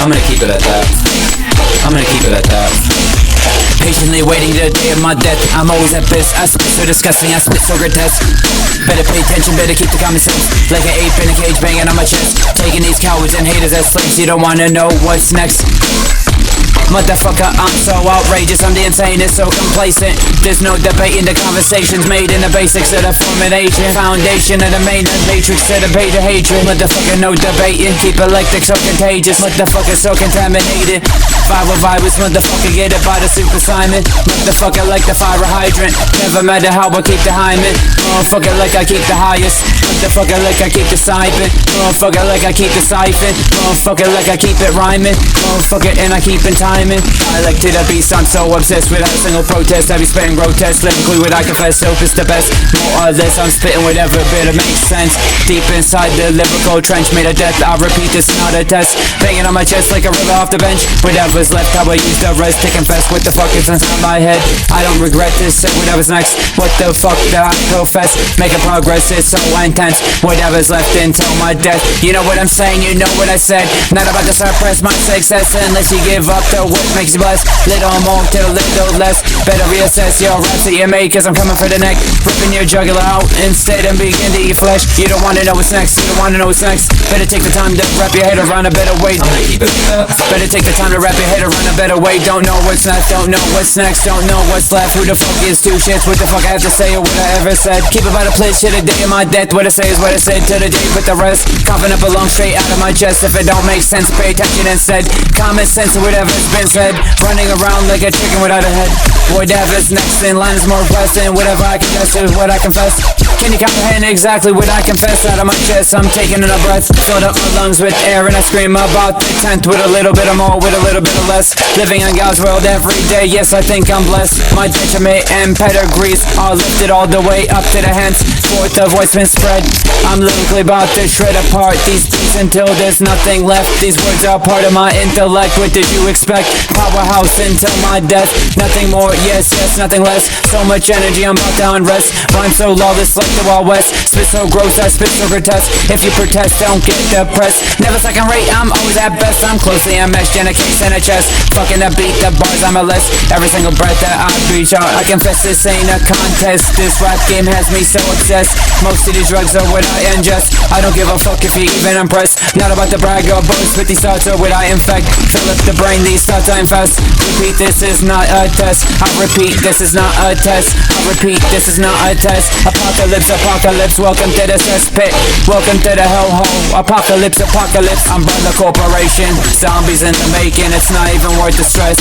I'm gonna keep it at that. I'm gonna keep it at that. Patiently waiting the day of my death. I'm always at best. I spit so disgusting, I spit so grotesque. Better pay attention, better keep the common sense. Like an ape in a cage banging on my chest. Taking these cowards and haters as slaves. You don't wanna know what's next. Motherfucker, I'm so outrageous, I'm the insanest, so complacent. There's no debating the conversations made in the basics of the formation. Foundation of the main matrix to the beta hatred. Motherfucker, no debating, keep electric so contagious. Motherfucker, so contaminated. Viral virus, motherfucker, get it by the Super Simon. Motherfucker, like the fire hydrant. Never matter how I keep the hymen. Motherfucker, like I keep the highest. Motherfucker, like I keep the siphon. Motherfucker, like I keep the siphon. Motherfucker, like I keep it rhyming. Motherfucker, and I keep in time. I like to the beast, I'm so obsessed without a single protest. I be spitting grotesque, lyrically what I confess, hope is the best. More or less, I'm spitting whatever bit it makes sense. Deep inside the lyrical trench, made of death, I repeat, this not a test. Banging on my chest like a river off the bench. Whatever's left, how I use the rest to confess what the fuck is inside my head. I don't regret this, say whatever's next. What the fuck do I profess? Making progress is so intense. Whatever's left until my death. You know what I'm saying, you know what I said. Not about to suppress my success unless you give up the what makes you blessed. Little more to little less. Better reassess your raps that you made, cause I'm coming for the neck. Ripping your jugular out instead and begin to eat flesh. You don't wanna know what's next, you don't wanna know what's next. Better take the time to wrap your head around a better way. I'm gonna keep it up. Better take the time to wrap your head around a better way. Don't know what's next, don't know what's next. Don't know what's left, who the fuck is two shits? What the fuck I have to say or what I ever said? Keep it by the place to the day of my death. What I say is what I said to the day with the rest. Coughing up a lung straight out of my chest. If it don't make sense, pay attention instead. Common sense or whatever's been said. Running around like a chicken without a head. Whatever's next in line is more pressing. Whatever I confess is what I confess. Can you comprehend exactly what I confess? Out of my chest, I'm taking in a breath. Filled up my lungs with air and I scream about the 10th with a little bit of more, with a little bit of less. Living in God's world every day, yes, I think I'm blessed. My detriment and pedigrees are lifted all the way up to the hands. Forth the voice been spread. I'm lyrically about to shred apart these beats until there's nothing left. These words are part of my intellect. What did you expect? Powerhouse until my death. Nothing more, yes, yes, nothing less. So much energy, I'm about to unrest. Rhyme so lawless like the Wild West. Spit so gross, I spit so grotesque. If you protest, don't get depressed. Never second rate, I'm always at best. I'm closely enmeshed in a case and a chest. Fucking the beat, the bars, I'm a less. Every single breath that I breathe out, I confess this ain't a contest. This rap game has me so obsessed. Most of these drugs are what I ingest. I don't give a fuck if you even impressed. Not about to brag or boast, but these thoughts are what I infect. Fill up the brain, these thoughts I infest. Repeat, this is not a test. I repeat, this is not a test. I repeat, this is not a test. Apocalypse, apocalypse, welcome to the cesspit. Welcome to the hellhole. Apocalypse, apocalypse, Umbrella Corporation. Zombies in the making, it's not even worth the stress.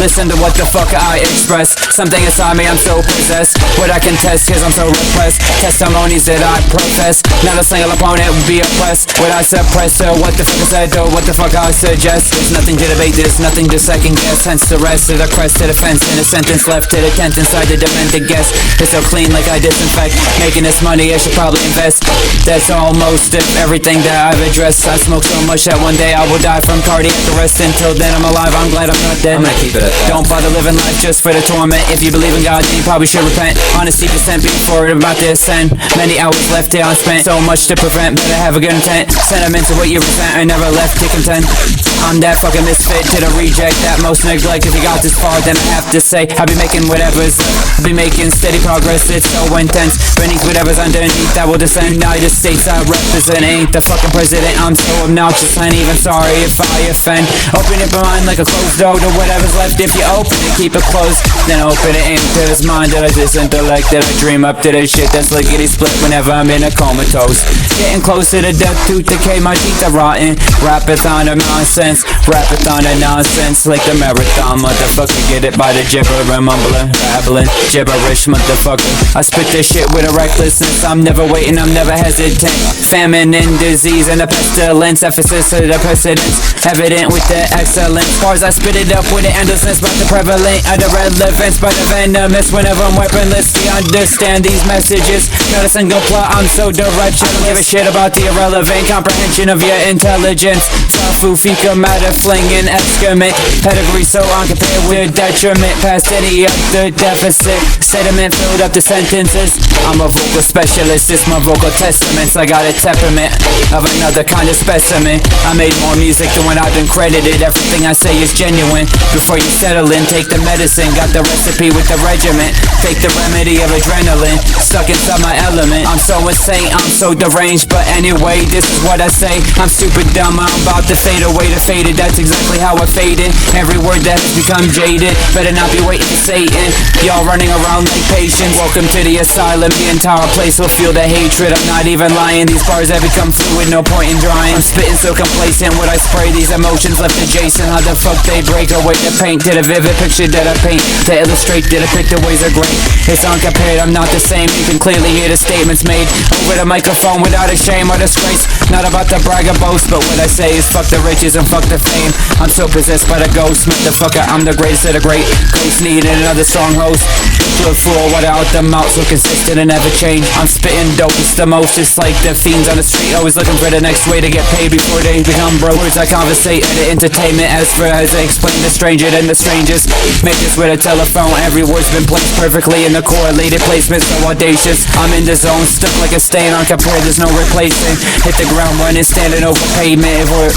Listen to what the fuck I express. Something inside me, I'm so possessed. What I contest, cause I'm so repressed. Testimonies that I profess. Not a single opponent would be oppressed. What I suppress, or what the fuck I said, or what the fuck I suggest. There's nothing to debate, there's nothing to second guess. Hence the rest of the crest to the fence. In a sentence left to the tent inside the demented guest. It's so clean like I disinfect. Making this money, I should probably invest. That's almost everything that I've addressed. I smoke so much that one day I will die from cardiac arrest. Until then I'm alive, I'm glad I'm not dead. I'm gonna keep it at that. Don't bother living life just for the torment. If you believe in God, then you probably should repent. Honesty percent before it about to ascend. Many hours left here unspent. So much to prevent, better have a good intent. Sentiments of what you resent, I never left to contend. I'm that fucking misfit to the reject that most neglect. If you got this far, then I have to say I be making whatever's. I be making steady progress, it's so intense. Beneath whatever's underneath, that will descend. United States I represent, ain't the fucking president. I'm so obnoxious, I ain't even sorry if I offend. Open up your mind like a closed door to whatever's left. If you open it, keep it closed. Then open it into this mind that I just intellect. That I dream up to this shit that's lickety split whenever I'm in a comatose. Getting closer to death, tooth decay, my teeth are rotten. Rapathon of nonsense, rapathon of nonsense. Like the marathon, motherfucker, get it by the gibber and mumbling, babbling, gibberish, motherfucker. I spit this shit with a recklessness. I'm never waiting, I'm never hesitant. Famine and disease and the pestilence, emphasis of the precedence, evident with the excellence. Bars I spit it up with the endlessness, but the prevalent of the relevance, by the venomous. Whenever I'm weaponless, you understand these messages. Not a single plot, I'm so direct. I don't give a shit about the irrelevant comprehension of your intelligence. Tofu, fecal matter, flinging excrement. Pedigree so uncompared with detriment past any other deficit. Sediment filled up the sentences. I'm a vocal specialist, it's my vocal testaments. I got a temperament of another kind of specimen. I made more music than when I've been credited. Everything I say is genuine. Before you settle in, take the medicine. Got the recipe with the regiment. Take the remedy of adrenaline. Stuck inside my element. I'm so insane, I'm so deranged. But anyway, this is what I say. I'm super dumb, I'm about to fade away to faded. That's exactly how I faded. Every word that has become jaded. Better not be waiting for Satan. Y'all running around like patients. Welcome to the asylum. The entire place will feel the hatred. I'm not even lying. These bars have become fluid, no point in drying. I'm spitting so complacent. Would I spray these emotions left adjacent? How the fuck they break away the paint to the vivid picture that I paint? To illustrate, to depict the ways are great. It's uncompared, I'm not the same. You can clearly hear the statements made over the microphone without a shame or disgrace. Not about to brag or boast, but what I say is fuck the riches and fuck the fame. I'm so possessed by the ghost, motherfucker, I'm the greatest of the great. Ghost needed another song host. Look for what out the mouth, so consistent and never change. I'm spitting dope, it's the most. It's like the fiends on the street, always looking for the next way to get paid before they become broke. Words I conversate at the entertainment, as for as I explain the stranger than the strangest. Make this with a telephone, every word's been placed perfectly in the correlated placement, so audacious. I'm in the zone, stuck like a stain on compared, there's no replacing. Hit the ground running, standing over pavement. If we're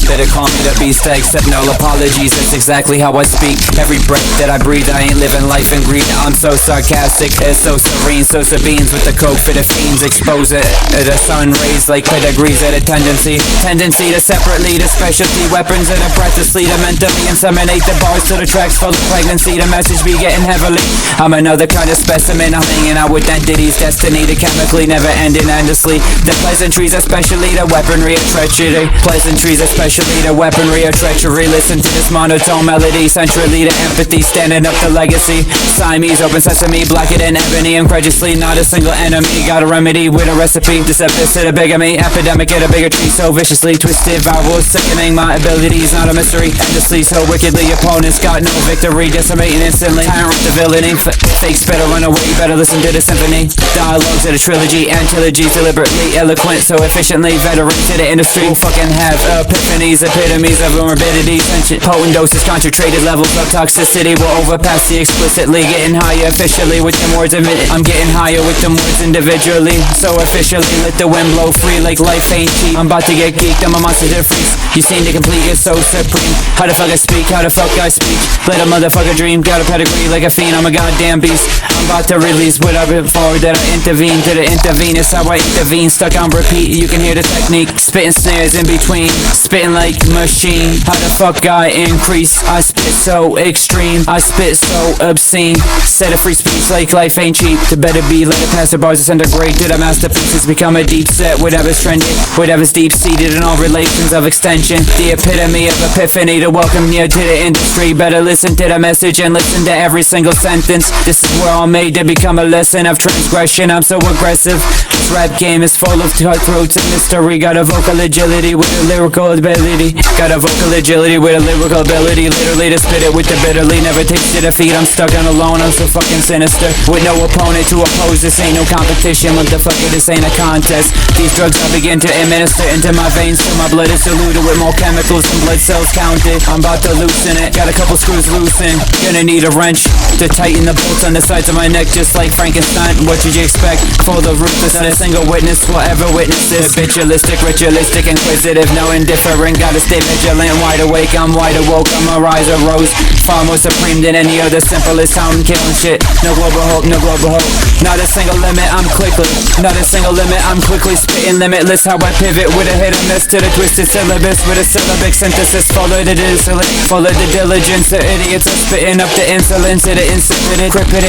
better call me the beast, I accept no apologies. That's exactly how I speak. Every breath that I breathe, I ain't living life in greed. I'm so sarcastic, it's so serene. So Sabines with the coke for the fiends. Expose it, the sun rays like pedigrees at a tendency to separately the specialty weapons that are breathlessly to mentally inseminate the bars till the tracks full of pregnancy. The message be getting heavily. I'm another kind of specimen. I'm hanging out with entities destined to chemically never ending endlessly. The pleasantries, especially the weaponry of treachery. Pleasantries, especially the weaponry of treachery. Listen to this monotone melody, centrally to empathy, standing up to legacy. Siamese, open sesame, blacker than ebony. Incredulously, not a single enemy. Got a remedy with a recipe. Deceptive to the bigamy, epidemic at a bigotry. So viciously twisted, viral, sickening. My abilities, not a mystery. Endlessly, so wickedly, opponents got no victory. Decimating instantly. Tyrant the villainy. Fakes better run away, better listen to the symphony. Dialogues of the trilogy, antilogies, deliberately eloquent, so efficiently. Veteran to the industry who fucking have epiphanies, epitomes of morbidity. Potent doses, concentrated levels of toxicity will overpass the explicitly. Getting higher officially with them words admitted. I'm getting higher with them words individually, so officially let the wind blow free like life ain't cheap. I'm about to get geeked, I'm a monster to the freaks. You seem to complete, you're so supreme. How the fuck I speak, how the fuck I speak? Let a motherfucker dream, got a pedigree like a fiend, I'm a goddamn beast. I'm about to release what I've been for, that I intervene to the intravenous, how I intervene. Stuck on repeat, you can hear the technique. Spitting snares in between, spitting like machine. How the fuck I increase? I spit so extreme, I spit so obscene. Set a free speech like life ain't cheap. To better be, let it pass the bars disintegrate. To the masterpieces become a deep set. Whatever's trending, whatever's deep seated in all relations of extension. The epitome of epiphany to welcome you to the industry. Better listen to the message and listen to every single sentence. This is where I'm made to become a lesson of transgression. I'm so aggressive. This rap game is full of cutthroats and mystery. Got a vocal agility with a lyrical ability. Got a vocal agility with a lyrical ability. Literally to spit it with the bitterly. Never tasted defeat. I'm stuck on alone. I'm so fucking sinister. With no opponent to oppose. This ain't no competition. Motherfucker, this ain't a contest. These drugs I begin to administer into my veins till my blood is diluted with more chemicals than blood cells counted. I'm about to loosen it. Got a couple screws loosen. Gonna need a wrench to tighten the bolts on the sides of my neck, just like Frankenstein. What did you expect? For the ruthless, not a single witness will ever witness this. Habitualistic, ritualistic, inquisitive, no indifferent. Gotta stay vigilant, wide awake. I'm wide awoke. I'm a riser rose, far more supreme than any other. Simplest sound killing shit. No global hope, no global hope. Not a single limit. I'm quickly. Not a single limit. I'm quickly spitting limitless. How I pivot with a hit or miss to the twisted syllabus with a syllabic synthesis. Follow the diligence. The idiots are spitting up the insolence to the insipid, decrepit,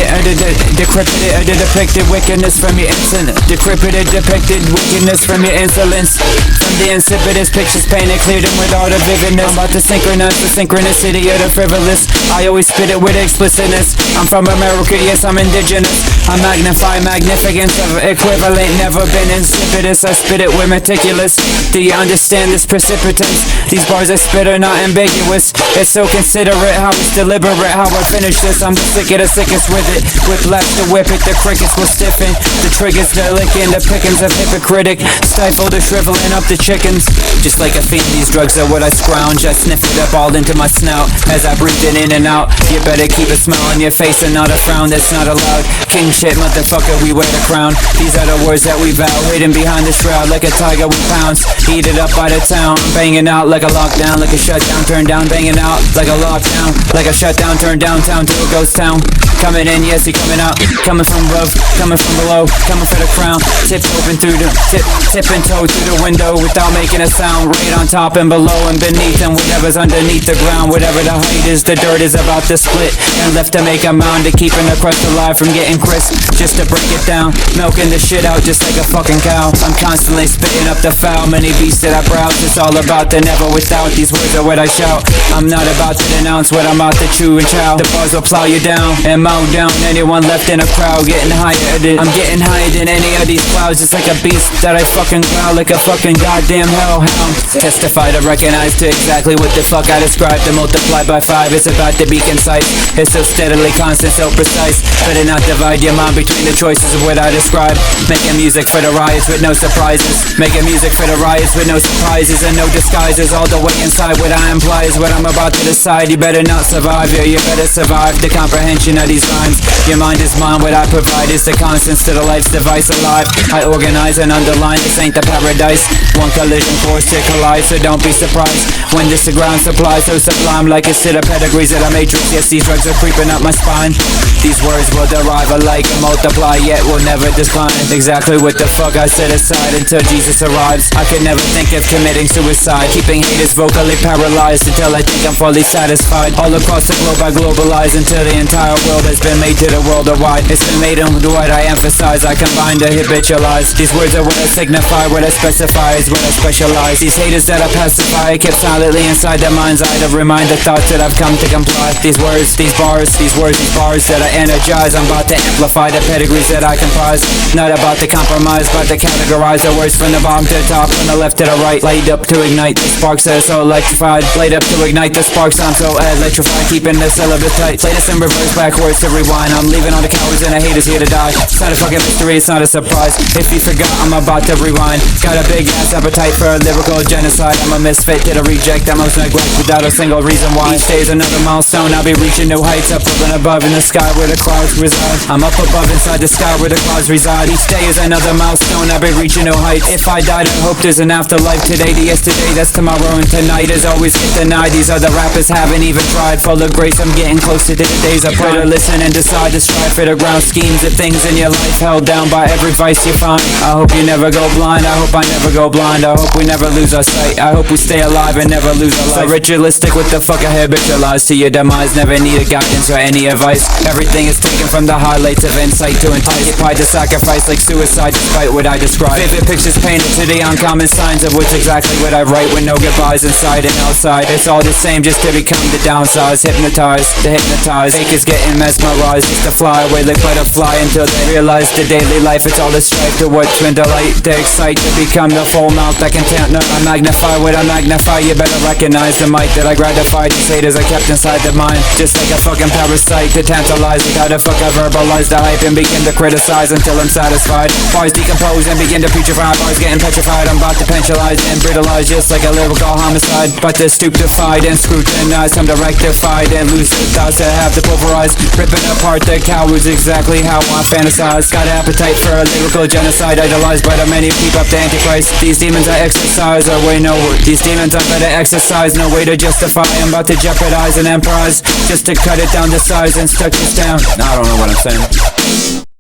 the depicted wickedness from your insolence. Decrepit, depicted wickedness from your insolence. From the insipidus pictures painted, cleared them with all the vividness. I'm about to synchronize the synchronicity of the frivolous. I always spit it with explicitness. I'm from America, yes, I'm indigenous. I magnify magnificence of equivalent. Never been insipidus. I spit it with meticulous. Do you understand this precipitance? These bars I spit are not ambiguous. It's so considerate how it's deliberate how I finish this. I'm the sickest with it. Whiplash to whip it, the crickets will stiffen. The triggers, the licking, the pickings of hypocritic. Stifle the shriveling up the chickens. Just like a fiend and these drugs are what I scrounge. I sniff it up all into my snout as I breathe it in and out. You better keep a smile on your face and not a frown that's not allowed. King shit, motherfucker, we wear the crown. These are the words that we vow, hidden behind the shroud. Like a tiger we pounce, heated up by the town. Banging out like a lockdown, like a shutdown, turn down. Banging out like a lockdown, like a shutdown, turn downtown to a ghost town. Coming in, yes, he coming out. Coming from above, coming from below, coming for the crown. Tip open through the tip and toe through the window without making a sound. Right on top and below and beneath and whatever's underneath the ground. Whatever the height is, the dirt is about to split and left to make a mound to keeping the crust alive from getting crisp. Just to break it down, milking the shit out just like a fucking cow. I'm constantly spitting up the foul, many beasts that I browse. It's all about the never without. These words are what I shout. I'm not about to denounce what I'm about to chew and chow. The bars will plow you down and mow down anyone left in a crowd. Getting higher, I'm getting higher than any of these clouds. It's like a beast that I fucking growl like a fucking goddamn hellhound. Testify to recognize to exactly what the fuck I described. To multiply by 5, it's about to be concise. It's so steadily constant, so precise. Better not divide your mind between the choices of what I describe. Making music for the riots with no surprises. Making music for the riots with no surprises and no disguises. All the way inside what I imply is what I'm about to decide. You better not survive, yeah, you better survive the comprehension of these rhymes. Your mind is mine, what I provide is the constants to the life's device alive. I organize and underline, this ain't the paradise. One collision course to collide, so don't be surprised when this the ground supply so sublime like it's to the pedigrees of the matrix. Yes, these drugs are creeping up my spine. These words will derive alike and multiply, yet will never decline. Exactly what the fuck I set aside until Jesus arrives. I could never think of committing suicide, keeping haters vocally paralyzed until I think I'm fully satisfied. All across the globe I globalize until the entire world has been made to the world wide. It's been made into what I emphasize. I combine to habitualize. These words are what I signify, what I specify is what I specialize. These haters that I pacify, I kept silently inside their mind's eye to remind the thoughts that I've come to comply. These words, these bars, these words, these bars that I energize. I'm about to amplify the pedigrees that I comprise. Not about to compromise, but to categorize the words from the bottom to the top, from the left to the right. Laid up to ignite the sparks that are so electrified. Laid up to ignite the sparks, I'm so electrified. Keeping the syllabus tight. Play this in reverse, backwards to rewind. I'm leaving all the cowards and the haters here to die. It's not a fucking mystery, it's not a surprise. If you forgot, I'm about to rewind. Got a big ass appetite for a lyrical genocide. I'm a misfit to the reject, I most neglect without a single reason why. Each day's another milestone, I'll be reaching new heights. Up and above in the sky where the clouds reside. I'm up above inside the sky where the clouds reside. Each day is another milestone, I'll be reaching new heights. If I died, I hope there's an afterlife. Today to yesterday, that's tomorrow, and tonight is always get denied. These other rappers haven't even tried. Full of grace, I'm getting closer to the days I pray to listen and decide to strive for the ground schemes of things in your life held down by every vice you find. I hope you never go blind, I hope I never go blind. I hope we never lose our sight, I hope we stay alive and never lose our life. So ritualistic with the fuck I habitualize to your demise. Never needed guidance or any advice. Everything is taken from the highlights of insight to entice. Occupied to sacrifice like suicide despite what I describe. Vivid pictures painted to the uncommon signs of what's exactly what I write with no goodbyes inside and outside. It's all the same just to become the downsize. Hypnotized, to hypnotize. Fakers getting mesmerized just to fly away like butterfly until they realize the daily life it's all the strife to what's been delight. To excite to become the full mouth that can tempt. I magnify what I magnify. You better recognize the mic that I gratify. These haters I kept inside the mind just like a fucking parasite to tantalize. Without a fuck I verbalize the hype and begin to criticize until I'm satisfied. Bars decompose and begin to putrefy. Bars getting petrified. I'm about to penalize and brutalize just like a lyrical homicide. But to stupefied and scrutinize, time to rectify and lose the thoughts that have to pulverize. Ripping apart the cowards exactly how I fantasize. Got an appetite for a lyrical genocide, idolized by the many who keep up the antichrist. These demons I exercise are way no. These demons I better exercise, no way to justify. I'm about to jeopardize an emprise just to cut it down to size and stuck this down. I don't know what I'm saying.